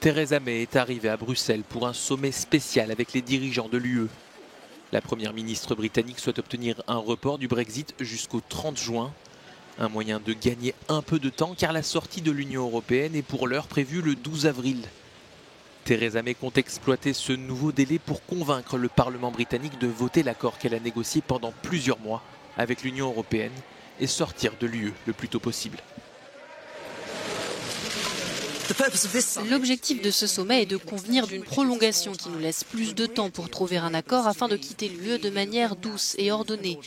Theresa May est arrivée à Bruxelles pour un sommet spécial avec les dirigeants de l'UE. La première ministre britannique souhaite obtenir un report du Brexit jusqu'au 30 juin. Un moyen de gagner un peu de temps car la sortie de l'Union européenne est pour l'heure prévue le 12 avril. Theresa May compte exploiter ce nouveau délai pour convaincre le Parlement britannique de voter l'accord qu'elle a négocié pendant plusieurs mois avec l'Union européenne et sortir de l'UE le plus tôt possible. L'objectif de ce sommet est de convenir d'une prolongation qui nous laisse plus de temps pour trouver un accord afin de quitter l'UE de manière douce et ordonnée.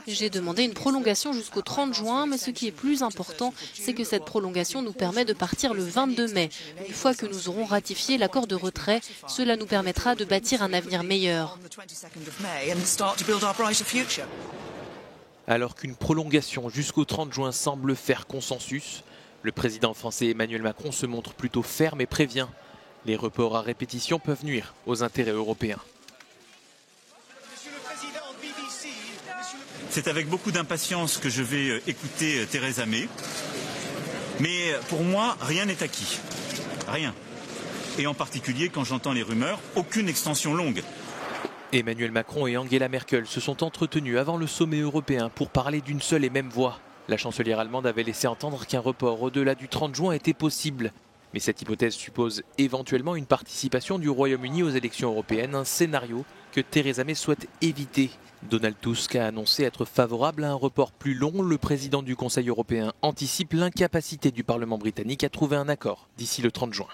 J'ai demandé une prolongation jusqu'au 30 juin, mais ce qui est plus important, c'est que cette prolongation nous permet de partir le 22 mai. Une fois que nous aurons ratifié l'accord de retrait, cela nous permettra de bâtir un avenir meilleur. Alors qu'une prolongation jusqu'au 30 juin semble faire consensus, le président français Emmanuel Macron se montre plutôt ferme et prévient. Les reports à répétition peuvent nuire aux intérêts européens. C'est avec beaucoup d'impatience que je vais écouter Theresa May. Mais pour moi, rien n'est acquis. Rien. Et en particulier, quand j'entends les rumeurs, aucune extension longue. Emmanuel Macron et Angela Merkel se sont entretenus avant le sommet européen pour parler d'une seule et même voix. La chancelière allemande avait laissé entendre qu'un report au-delà du 30 juin était possible. Mais cette hypothèse suppose éventuellement une participation du Royaume-Uni aux élections européennes, un scénario que Theresa May souhaite éviter. Donald Tusk a annoncé être favorable à un report plus long. Le président du Conseil européen anticipe l'incapacité du Parlement britannique à trouver un accord d'ici le 30 juin.